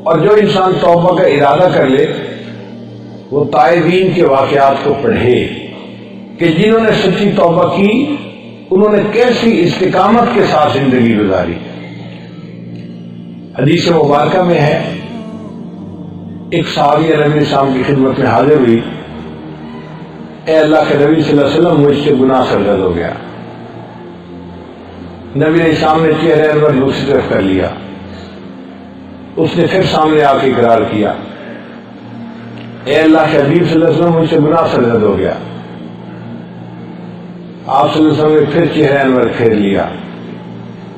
اور جو انسان توبہ کا ارادہ کر لے وہ تائبین کے واقعات کو پڑھے کہ جنہوں نے سچی توبہ کی انہوں نے کیسی استقامت کے ساتھ زندگی گزاری۔ حدیث مبارکہ میں ہے ایک صحابی نبی السلام کی خدمت میں حاضر ہوئی، اے اللہ کے نبی صلی اللہ علیہ وسلم مجھ سے گناہ سرزد ہو گیا۔ نبی علیہ السلام نے چہرہ انور دوسری طرف کر لیا، اس نے پھر سامنے آ کے اقرار کیا، اے اللہ کے حبیب صلی اللہ علیہ وسلم مجھ سے گناہ سرزد ہو گیا۔ آپ صلی اللہ علیہ وسلم نے پھر چہرہ انور پھیر لیا،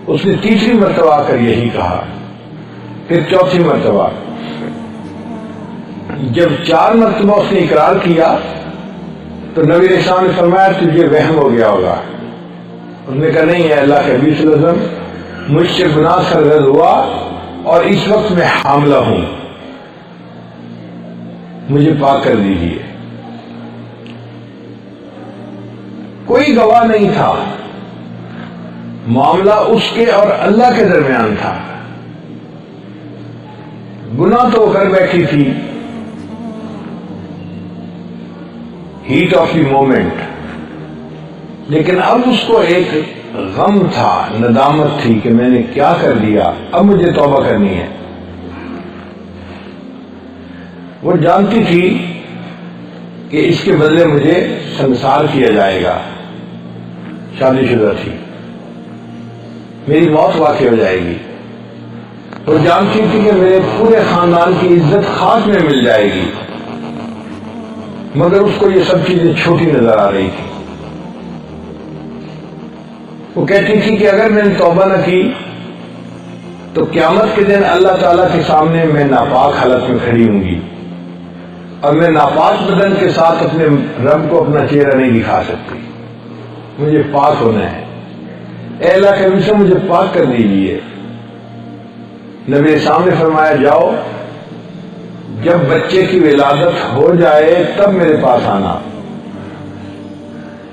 اس نے تیسری مرتبہ آ کر یہی کہا، پھر چوتھی مرتبہ۔ جب 4 مرتبہ اس نے اقرار کیا تو نبی علیہ السلام نے فرمایا تجھے وہم ہو گیا ہوگا۔ اس نے کہا نہیں ہے اللہ کے حبیب صلی اللہ علیہ وسلم مجھ سے گناہ سرزد ہوا اور اس وقت میں حاملہ ہوں، مجھے پاک کر دیجیے۔ کوئی گواہ نہیں تھا، معاملہ اس کے اور اللہ کے درمیان تھا۔ گناہ تو کر بیٹھی تھی، ہیٹ آف دی مومنٹ، لیکن اب اس کو ایک غم تھا، ندامت تھی کہ میں نے کیا کر دیا، اب مجھے توبہ کرنی ہے۔ وہ جانتی تھی کہ اس کے بدلے مجھے سنسار کیا جائے گا، شادی شدہ تھی، میری موت واقع ہو جائے گی۔ وہ جانتی تھی کہ میرے پورے خاندان کی عزت خاک میں مل جائے گی، مگر اس کو یہ سب چیزیں چھوٹی نظر آ رہی تھی۔ وہ کہتی تھی کہ اگر میں نے توبہ نہ کی تو قیامت کے دن اللہ تعالیٰ کے سامنے میں ناپاک حالت میں کھڑی ہوں گی، اور میں ناپاک بدن کے ساتھ اپنے رب کو اپنا چہرہ نہیں دکھا سکتی، مجھے پاک ہونا ہے۔ اے اللہ کے نبی سے مجھے پاک کر دیجیے۔ نبی السلام نے فرمایا جاؤ، جب بچے کی ولادت ہو جائے تب میرے پاس آنا۔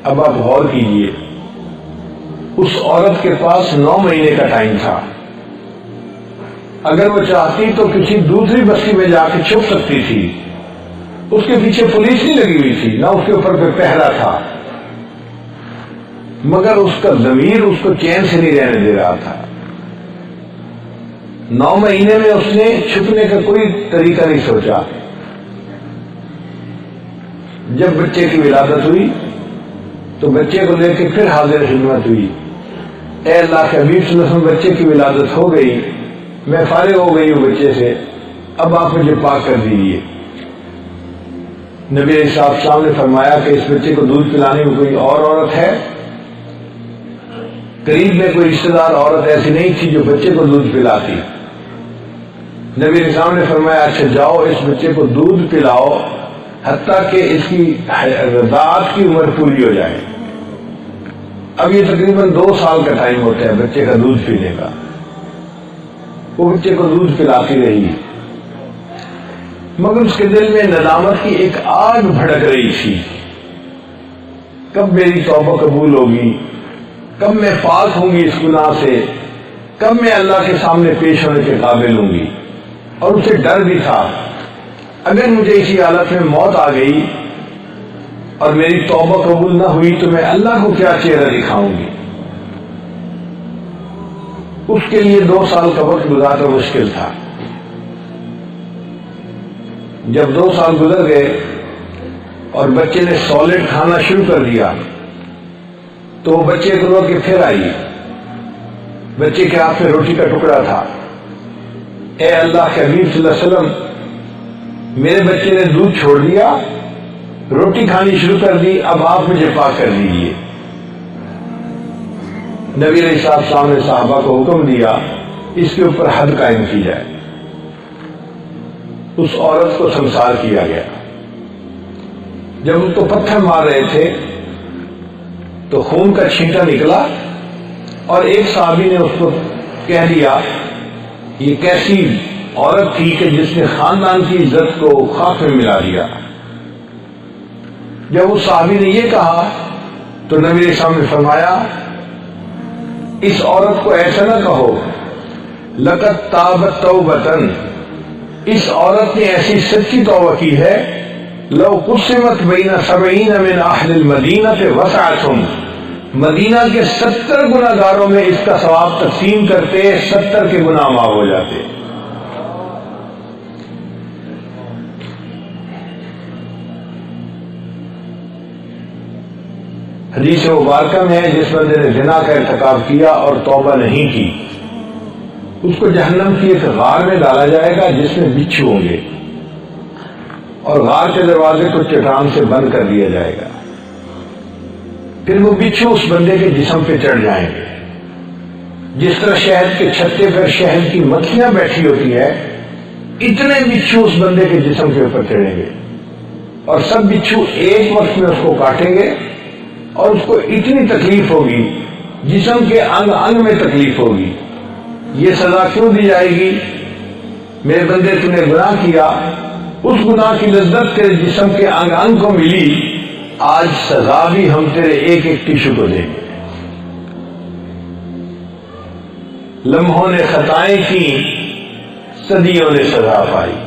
اب آپ غور کیجئے، اس عورت کے پاس 9 مہینے کا ٹائم تھا، اگر وہ چاہتی تو کسی دوسری بستی میں جا کے چھپ سکتی تھی، اس کے پیچھے پولیس نہیں لگی ہوئی تھی، نہ اس کے اوپر کوئی پہرا تھا، مگر اس کا ضمیر اس کو چین سے نہیں رہنے دے رہا تھا۔ 9 مہینے میں اس نے چھپنے کا کوئی طریقہ نہیں سوچا۔ جب بچے کی ولادت ہوئی تو بچے کو لے کے پھر حاضر خدمت ہوئی، اے اللہ کے حبیب صلی اللہ علیہ وسلم بچے کی ولادت ہو گئی، میں فارغ ہو گئی ہوں بچے سے، اب آپ مجھے پاک کر دیجیے۔ نبی علیہ السلام نے فرمایا کہ اس بچے کو دودھ پلانے میں کوئی اور عورت ہے؟ قریب میں کوئی رشتہ دار عورت ایسی نہیں تھی جو بچے کو دودھ پلاتی۔ نبی علیہ السلام نے فرمایا اچھا جاؤ اس بچے کو دودھ پلاؤ حتیٰ کہ اس کی رضاعت کی عمر پوری ہو جائے۔ اب یہ تقریباً 2 سال کا ٹائم ہوتا ہے بچے کا دودھ پینے کا۔ وہ بچے کو دودھ پلاتی رہی، مگر اس کے دل میں ندامت کی ایک آگ بھڑک رہی تھی، کب میری توبہ قبول ہوگی، کب میں پاک ہوں گی اس گناہ سے، کب میں اللہ کے سامنے پیش ہونے کے قابل ہوں گی۔ اور اسے ڈر بھی تھا، اگر مجھے اسی حالت میں موت آ گئی اور میری توبہ قبول نہ ہوئی تو میں اللہ کو کیا چہرہ دکھاؤں گی۔ اس کے لیے 2 سال کا وقت گزارنا مشکل تھا۔ جب 2 سال گزر گئے اور بچے نے سالڈ کھانا شروع کر دیا تو وہ بچے کو رو کے پھر آئی، بچے کے ہاتھ میں روٹی کا ٹکڑا تھا۔ اے اللہ کے حبیب صلی اللہ علیہ وسلم میرے بچے نے دودھ چھوڑ دیا، روٹی کھانی شروع کر دی، اب آپ مجھے پاک کر دیجیے۔ نبی علیہ السلام نے صحابہ کو حکم دیا اس کے اوپر حد قائم کی جائے۔ اس عورت کو سنسار کیا گیا۔ جب اس کو پتھر مار رہے تھے تو خون کا چھینٹا نکلا اور ایک صحابی نے اس کو کہہ دیا یہ کیسی عورت تھی کہ جس نے خاندان کی عزت کو خاک میں ملا دیا۔ جب اس صحابی نے یہ کہا تو نبی علیہ السلام نے فرمایا اس عورت کو ایسا نہ کہو، لقد تابت توبتن، اس عورت نے ایسی سچی توبہ کی ہے، لو قسمت بین 70 من اہل المدینہ وسعتہم، مدینہ کے 70 گناہ گاروں میں اس کا ثواب تقسیم کرتے 70 کے گناہ معاف ہو جاتے۔ حدیث مبارکہ میں ہے جس بندے نے زنا کا ارتکاب کیا اور توبہ نہیں کی، اس کو جہنم کی ایک غار میں ڈالا جائے گا جس میں بچھو ہوں گے، اور غار کے دروازے کو چٹان سے بند کر دیا جائے گا۔ پھر وہ بچھو اس بندے کے جسم پہ چڑھ جائیں گے، جس طرح شہد کے چھتے پر شہد کی مکھیاں بیٹھی ہوتی ہے، اتنے بچھو اس بندے کے جسم کے اوپر چڑھیں گے، اور سب بچھو ایک وقت میں اس کو کاٹیں گے، اور اس کو اتنی تکلیف ہوگی، جسم کے انگ انگ میں تکلیف ہوگی۔ یہ سزا کیوں دی جائے گی؟ میرے بندے تم نے گناہ کیا، اس گناہ کی لذت تیرے جسم کے انگ انگ کو ملی، آج سزا بھی ہم تیرے ایک ایک ٹیشو کو دیں گے۔ لمحوں نے خطائیں کی، صدیوں نے سزا پائی۔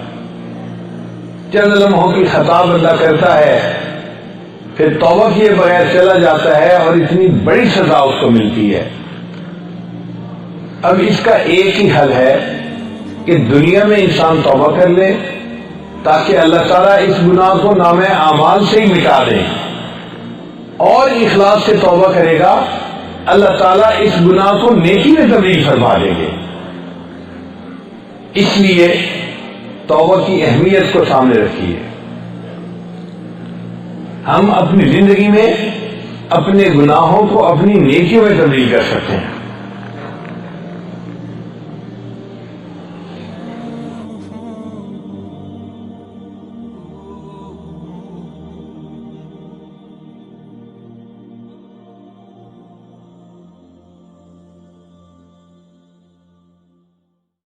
چند لمحوں کی خطا بندہ کرتا ہے، پھر توبہ کیے بغیر چلا جاتا ہے اور اتنی بڑی سزا اس کو ملتی ہے۔ اب اس کا ایک ہی حل ہے کہ دنیا میں انسان توبہ کر لے، تاکہ اللہ تعالیٰ اس گناہ کو نام اعمال سے ہی مٹا دے، اور اخلاص سے توبہ کرے گا، اللہ تعالیٰ اس گناہ کو نیکی میں تبدیل فرما دیں گے۔ اس لیے توبہ کی اہمیت کو سامنے رکھیے۔ ہم اپنی زندگی میں اپنے گناہوں کو اپنی نیکیوں میں تبدیل کر سکتے ہیں۔